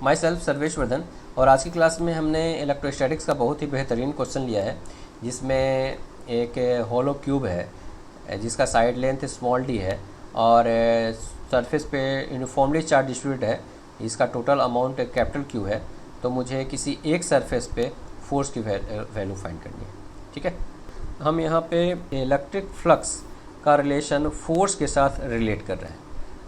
My self Sarvesh Vardhan. और आज की क्लास में हमने इलेक्ट्रोस्टैटिक्स का बहुत ही बेहतरीन क्वेश्चन लिया है, जिसमें एक होलो क्यूब है जिसका साइड लेंथ स्मॉल डी है और सरफेस पे यूनिफॉर्मली चार्ज डिस्ट्रीब्यूट है। इसका टोटल अमाउंट कैपिटल क्यू है। तो मुझे किसी एक सरफेस पे फोर्स की वैल्यू फाइंड करनी है। ठीक है, हम यहाँ पे इलेक्ट्रिक फ्लक्स का रिलेशन फोर्स के साथ रिलेट कर रहे हैं।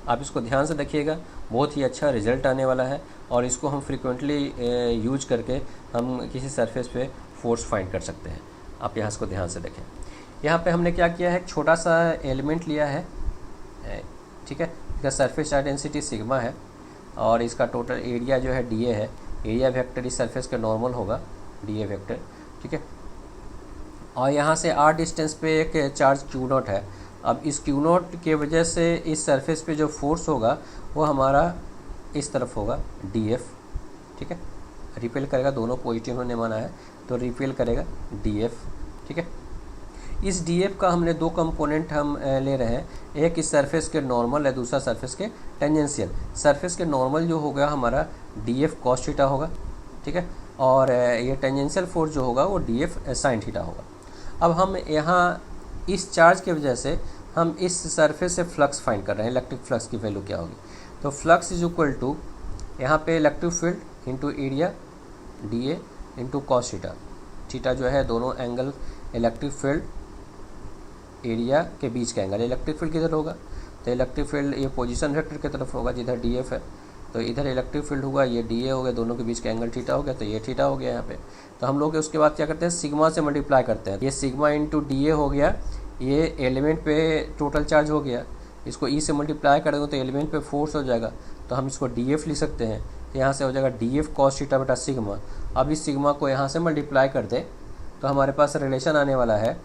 आप इसको ध्यान से देखिएगा, बहुत ही अच्छा रिजल्ट आने वाला है और इसको हम फ्रीक्वेंटली यूज करके हम किसी सरफेस पे फोर्स फाइंड कर सकते हैं। आप यहाँ इसको ध्यान से देखें। यहाँ पे हमने क्या किया है, एक छोटा सा एलिमेंट लिया है। ठीक है, इसका सरफेस चार्ज डेंसिटी सिग्मा है और इसका टोटल एरिया जो है डीए है। एरिया वेक्टर इस सरफेस का नॉर्मल होगा, डीए वेक्टर। ठीक है, और यहाँ से आर डिस्टेंस पे एक चार्ज क्यू नॉट है। अब इस क्यू नॉट के वजह से इस सरफेस पे जो फोर्स होगा वो हमारा इस तरफ होगा डी एफ। ठीक है, रिपेल करेगा, दोनों पॉजिटिव होने माना है तो रिपेल करेगा डी एफ। ठीक है, इस डी एफ का हमने दो कंपोनेंट हम ले रहे हैं, एक इस सरफेस के नॉर्मल है, दूसरा सरफेस के टेंजेंशियल। सरफेस के नॉर्मल जो होगा हमारा डी एफ कॉस थीटा होगा। ठीक है, और ये टेंजेंशियल फोर्स जो होगा वो डी एफ साइन थीटा होगा। अब हम यहाँ इस चार्ज की वजह से हम इस सरफेस से फ्लक्स फाइंड कर रहे हैं। इलेक्ट्रिक फ्लक्स की वैल्यू क्या होगी, तो फ्लक्स इज इक्वल टू यहाँ पे electric field into area D A into cos theta. Theta जो है दोनों एंगल इलेक्ट्रिक फील्ड एरिया के बीच का एंगल। इलेक्ट्रिक फील्ड किधर होगा, तो इलेक्ट्रिक फील्ड ये पोजीशन वेक्टर की तरफ होगा जिधर डी एफ है। तो इधर इलेक्ट्रिक फील्ड हुआ, ये डी ए हो गया, दोनों के बीच का एंगल थीटा हो गया, तो ये थीटा हो गया यहाँ पे। तो हम लोग उसके बाद क्या करते हैं, सिग्मा से मल्टीप्लाई करते हैं। ये सिग्मा इंटू डी ए हो गया, ये एलिमेंट पे टोटल चार्ज हो गया। इसको ई से मल्टीप्लाई कर देंगे तो एलिमेंट पे फोर्स हो जाएगा, तो हम इसको डी एफ लिख सकते हैं। यहाँ से हो जाएगा डी एफ कॉस थीटा बटा सिग्मा। अब इस सिग्मा को यहाँ से मल्टीप्लाई कर दें तो हमारे पास रिलेशन आने वाला है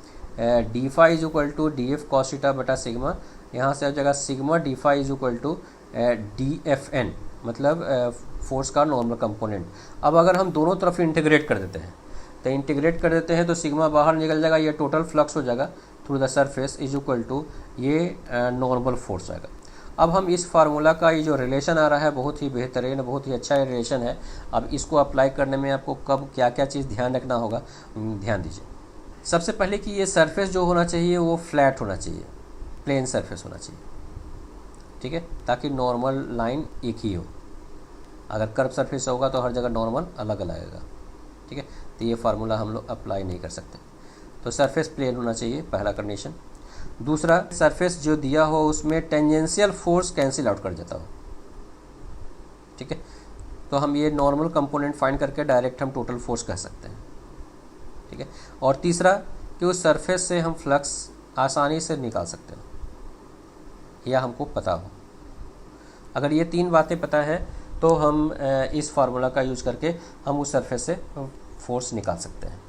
d phi is equal to d F cos theta बटा सिग्मा। यहाँ से हो जाएगा sigma d phi is equal to d F N, मतलब फोर्स का नॉर्मल कंपोनेंट। अब अगर हम दोनों तरफ इंटीग्रेट कर देते हैं तो इंटीग्रेट कर देते हैं तो सिग्मा बाहर निकल जाएगा, ये टोटल फ्लक्स हो जाएगा through the surface is equal to ये नॉर्मल फोर्स आएगा। अब हम इस फार्मूला का ये जो रिलेशन आ रहा है बहुत ही बेहतरीन, बहुत ही अच्छा रिलेशन है। अब इसको अप्लाई करने में आपको कब क्या क्या चीज़ ध्यान रखना होगा, ध्यान दीजिए। सबसे पहले कि ये सरफेस जो होना चाहिए वो फ्लैट होना चाहिए, प्लेन सरफेस होना चाहिए। ठीक है, ताकि नॉर्मल लाइन एक ही हो। अगर कर्व सरफेस होगा तो हर जगह नॉर्मल अलग अलग आएगा। ठीक है, तो ये फार्मूला हम लोग अप्लाई नहीं कर सकते। तो सरफेस प्लेन होना चाहिए, पहला कंडीशन। दूसरा, सरफेस जो दिया हो उसमें टेंजेंशियल फोर्स कैंसिल आउट कर जाता हो। ठीक है, तो हम ये नॉर्मल कंपोनेंट फाइंड करके डायरेक्ट हम टोटल फोर्स कह सकते हैं। ठीक है, और तीसरा कि उस सरफेस से हम फ्लक्स आसानी से निकाल सकते हो, यह हमको पता हो। अगर ये तीन बातें पता है तो हम इस फार्मूला का यूज़ करके हम उस सरफेस से फोर्स निकाल सकते हैं।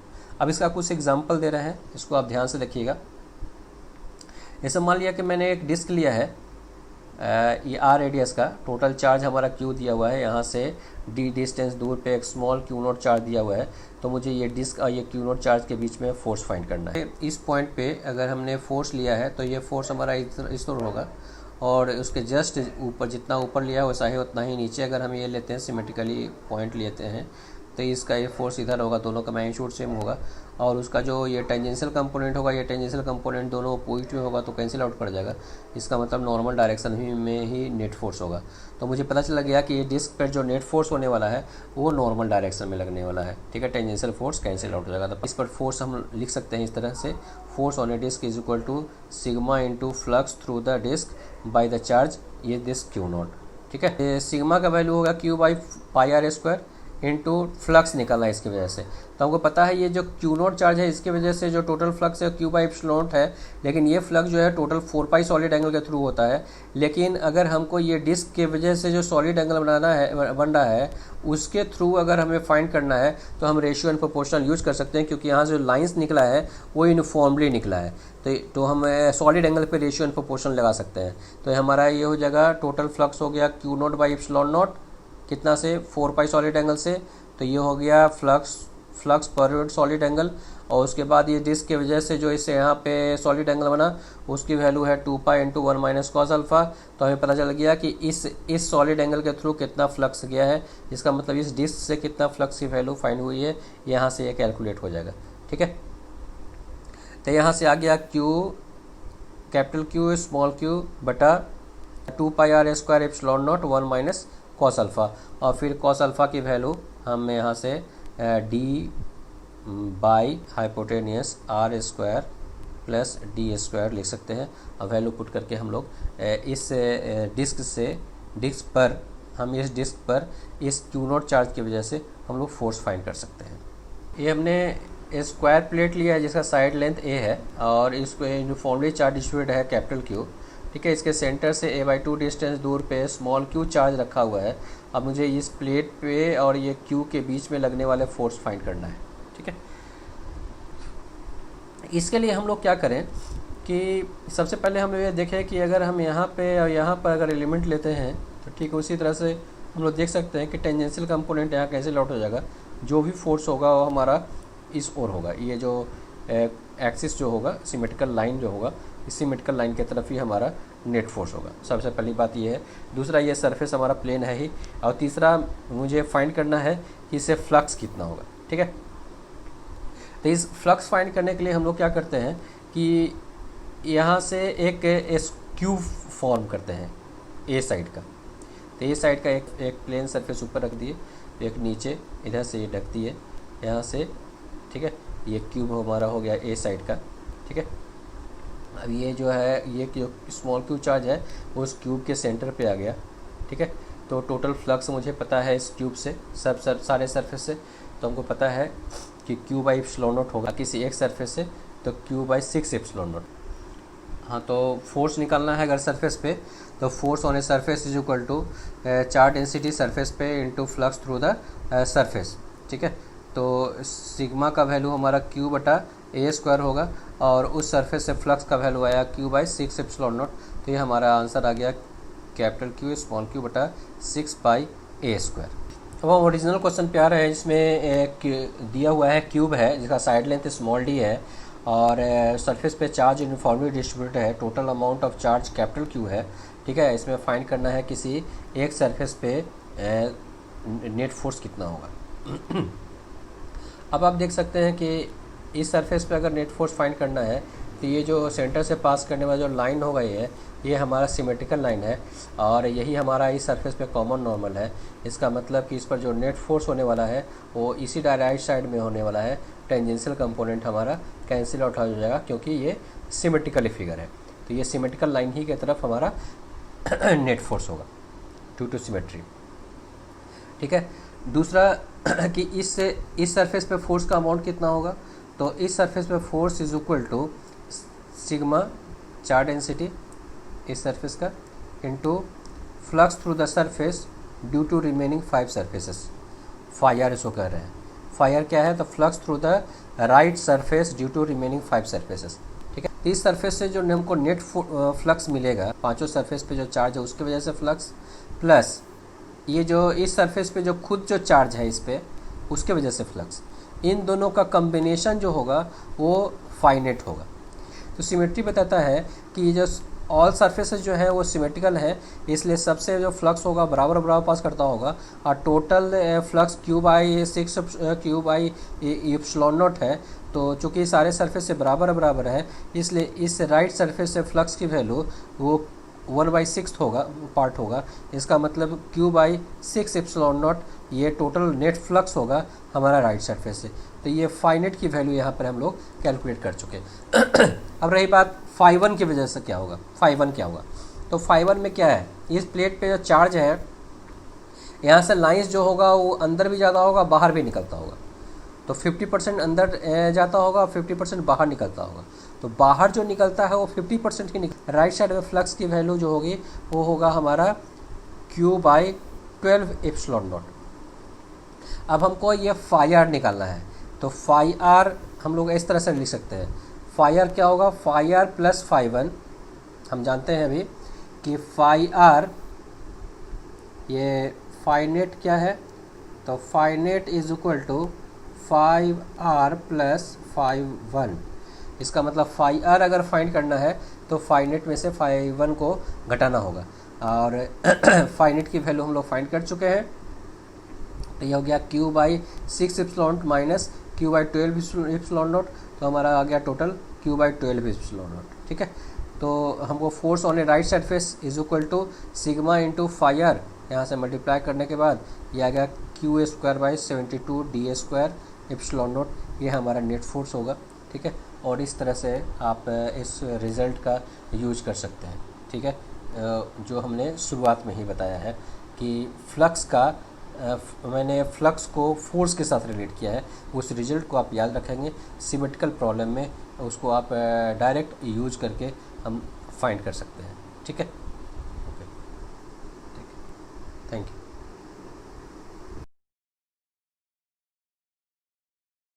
अब इसका कुछ एग्जांपल दे रहे हैं, इसको आप ध्यान से देखिएगा। जैसे मान लिया कि मैंने एक डिस्क लिया है, ये आर रेडियस का, टोटल चार्ज हमारा क्यू दिया हुआ है, यहाँ से डी डिस्टेंस दूर पे एक स्मॉल क्यू नॉट चार्ज दिया हुआ है। तो मुझे ये डिस्क और ये क्यू नॉट चार्ज के बीच में फोर्स फाइंड करना है। इस पॉइंट पे अगर हमने फोर्स लिया है तो ये फोर्स हमारा इस तरह होगा और उसके जस्ट ऊपर, जितना ऊपर लिया है वैसा ही उतना ही नीचे अगर हम ये लेते हैं, सिमेट्रिकली पॉइंट लेते हैं तो इसका ये फोर्स इधर होगा, दोनों का मैग्नीट्यूड सेम होगा। और उसका जो ये टेंजेंशियल कंपोनेंट होगा, ये टेंजेंशियल कंपोनेंट दोनों पॉजिटिव होगा तो कैंसिल आउट कर जाएगा। इसका मतलब नॉर्मल डायरेक्शन में ही नेट फोर्स होगा। तो मुझे पता चला गया कि ये डिस्क पर जो नेट फोर्स होने वाला है वो नॉर्मल डायरेक्शन में लगने वाला है। ठीक है, टेंजेंशियल फोर्स कैंसिल आउट हो जाएगा। तो इस पर फोर्स हम लिख सकते हैं इस तरह से, force on a disc is equal to sigma into flux through the disc by the charge, ये डिस्क क्यू नॉट। ठीक है, सिग्मा का वैल्यू होगा q by pi r square into flux निकलना है इसकी वजह से। तो हमको पता है ये जो क्यू नॉट चार्ज है इसकी वजह से जो टोटल फ्लक्स है क्यू बाई एप्सिलॉन नॉट है, लेकिन ये फ्लक्स जो है टोटल 4 पाई सॉलिड एंगल के थ्रू होता है। लेकिन अगर हमको ये डिस्क के वजह से जो सॉलिड एंगल बन रहा है उसके थ्रू अगर हमें फाइंड करना है तो हम रेशियो एंड प्रोपोर्शनल यूज कर सकते हैं, क्योंकि यहाँ जो लाइन्स निकला है वो यूनिफॉर्मली निकला है। तो हम सॉलिड एंगल पे रेशियो एंड प्रोपोर्शनल लगा सकते हैं। तो हमारा ये हो जाएगा टोटल फ्लक्स हो गया Q not by epsilon not, कितना से 4 पाई सॉलिड एंगल से। तो ये हो गया flux per unit solid angle, और उसके बाद ये डिस्क की वजह से जो इससे यहाँ पे सॉलिड एंगल बना उसकी वैल्यू है 2 pi into 1 minus cos alpha. तो हमें पता चल गया कि इस सॉलिड एंगल के थ्रू कितना फ्लक्स गया है, इसका मतलब इस डिस्क से कितना फ्लक्स की वैल्यू फाइंड हुई है, यहाँ से ये कैलकुलेट हो जाएगा। ठीक है, तो यहाँ से आ गया Q capital Q small q बटा 2 pi r square epsilon naught 1 minus cos alpha, और फिर कॉस अल्फ़ा की वैल्यू हम यहाँ से d by hypotenuse r square plus d square लिख सकते हैं। और वैल्यू पुट करके हम लोग इस डिस्क पर इस क्यू नॉट चार्ज की वजह से हम लोग फोर्स फाइंड कर सकते हैं। ये हमने स्क्वायर प्लेट लिया है जिसका साइड लेंथ ए है और इसको यूनिफॉर्मली चार्ज डिस्ट्रीब्यूटेड है कैपिटल क्यू। ठीक है, इसके सेंटर से a/2 डिस्टेंस दूर पे स्मॉल q चार्ज रखा हुआ है। अब मुझे इस प्लेट पे और ये q के बीच में लगने वाले फोर्स फाइंड करना है। ठीक है, इसके लिए हम लोग क्या करें कि सबसे पहले हम ये देखें कि अगर हम यहाँ पे और यहाँ पर अगर एलिमेंट लेते हैं तो ठीक उसी तरह से हम लोग देख सकते हैं कि टेंजेंशियल कंपोनेंट यहाँ कैसे लौट हो जाएगा। जो भी फोर्स होगा वो हमारा इस ओर होगा, ये जो एक्सिस जो होगा सिमेट्रिकल लाइन जो होगा इस सिमेट्रिकल लाइन की तरफ ही हमारा नेट फोर्स होगा। सबसे पहली बात ये है। दूसरा, ये सरफेस हमारा प्लेन है ही, और तीसरा मुझे फाइंड करना है कि इससे फ्लक्स कितना होगा। ठीक है, तो इस फ्लक्स फाइंड करने के लिए हम लोग क्या करते हैं कि यहाँ से एक क्यूब फॉर्म करते हैं ए साइड का। तो ए साइड का एक प्लेन सरफेस ऊपर रख दिए, एक नीचे इधर से ये ढक दिए यहाँ से। ठीक है, ये क्यूब हमारा हो गया ए साइड का। ठीक है, अब ये जो है ये जो स्मॉल क्यू चार्ज है वो उस क्यूब के सेंटर पे आ गया। ठीक है, तो टोटल फ्लक्स मुझे पता है इस क्यूब से सारे सरफेस से, तो हमको पता है कि क्यू बाई एप्सिलॉन नॉट होगा किसी एक सरफेस से, तो क्यू बाई 6 एप्सिलॉन नॉट। हाँ, तो फोर्स निकालना है अगर सरफेस पे, तो force on a surface is equal to charge density surface पे into flux through the surface. ठीक है, तो सिग्मा का वैल्यू हमारा क्यू बटा ए स्क्वायर होगा और उस सरफेस से फ्लक्स का वैल्यू आया क्यू बाई 6 एप्सिलॉन नॉट। तो ये हमारा आंसर आ गया कैपिटल क्यू स्मॉल क्यू बटा 6 बाई ए स्क्वायर। अब हम ओरिजिनल क्वेश्चन पे आ रहे हैं जिसमें एक दिया हुआ है क्यूब है जिसका साइड लेंथ स्मॉल डी है और सरफेस पे चार्ज यूनिफॉर्मली डिस्ट्रीब्यूटेड है। Total amount of charge capital Q है। ठीक है, इसमें फाइंड करना है किसी एक सरफेस पे नेट फोर्स कितना होगा। अब आप देख सकते हैं कि इस सरफेस पे अगर नेट फोर्स फाइंड करना है तो ये जो सेंटर से पास करने वाला जो लाइन होगा ये हमारा सिमेट्रिकल लाइन है और यही हमारा इस सरफेस पे कॉमन नॉर्मल है। इसका मतलब कि इस पर जो नेट फोर्स होने वाला है वो इसी राइट साइड में होने वाला है। टेंजेंशियल कंपोनेंट हमारा कैंसिल आउट हो जाएगा क्योंकि ये सिमेट्रिकल फिगर है, तो ये सिमेट्रिकल लाइन ही की तरफ हमारा नेट फोर्स होगा ड्यू टू सिमेट्री। ठीक है, दूसरा कि इस सरफेस पे फोर्स का अमाउंट कितना होगा, तो इस सरफेस पे force is equal to sigma charge density इस सरफेस का into flux through the surface due to remaining 5 surfaces. Phi r इसको कह रहे हैं। फायर क्या है, तो flux through the right surface due to remaining 5 surfaces. ठीक है, इस सरफेस से जो हमको नेट फ्लक्स मिलेगा पांचों सरफेस पे जो चार्ज है उसकी वजह से फ्लक्स, प्लस ये जो इस सरफेस पे जो खुद जो चार्ज है इस पे उसके वजह से फ्लक्स, इन दोनों का कम्बिनेशन जो होगा वो फाइनेट होगा। तो सिमेट्री बताता है कि जो ऑल सरफेसेस जो है वो सिमेट्रिकल है, इसलिए सबसे जो फ्लक्स होगा बराबर बराबर पास करता होगा और total flux Q by 6 Q by epsilon not है। तो चूँकि सारे सरफेस से बराबर बराबर है इसलिए इस राइट सरफेस से फ्लक्स की वैल्यू वो 1/6 होगा पार्ट होगा। इसका मतलब क्यू बाई 6 एप्सिलॉन नॉट ये टोटल नेट फ्लक्स होगा हमारा राइट सरफेस से। तो ये फाइनेट की वैल्यू यहाँ पर हम लोग कैलकुलेट कर चुके। अब रही बात φ1 की वजह से क्या होगा, φ1 क्या होगा, तो φ1 में क्या है, इस प्लेट पे जो चार्ज है यहाँ से लाइंस जो होगा वो अंदर भी ज़्यादा होगा बाहर भी निकलता होगा। तो 50% अंदर जाता होगा 50% बाहर निकलता होगा। तो बाहर जो निकलता है वो 50% की राइट साइड में फ्लक्स की वैल्यू जो होगी वो होगा हमारा क्यू बाई 12 एप्सिलॉन नॉट। अब हमको ये फायर निकालना है, तो फायर हम लोग इस तरह से लिख सकते हैं। फायर क्या होगा, फायर प्लस φ1, हम जानते हैं अभी कि फायर ये फाइनेट क्या है, तो phi net is equal to 5r plus phi1। इसका मतलब phi r अगर फाइंड करना है तो phi net में से phi1 को घटाना होगा, और phi net की वैल्यू हम लोग फाइंड कर चुके हैं। तो ये हो गया q/6 epsilon not minus q/12 epsilon not, तो हमारा आ गया टोटल q/12 एप्सिलॉन नॉट। ठीक है, तो हमको force on a right side face is equal to sigma into phi r, यहाँ से मल्टीप्लाई करने के बाद ये आ गया q²/72 d² एप्सिलॉन नॉट, ये हमारा नेट फोर्स होगा। ठीक है, और इस तरह से आप इस रिज़ल्ट का यूज कर सकते हैं। ठीक है, जो हमने शुरुआत में ही बताया है कि फ्लक्स का मैंने फ्लक्स को फोर्स के साथ रिलेट किया है, उस रिजल्ट को आप याद रखेंगे। सिमेट्रिकल प्रॉब्लम में उसको आप डायरेक्ट यूज करके हम फाइंड कर सकते हैं। ठीक है, ओके, ठीक है, थैंक यू।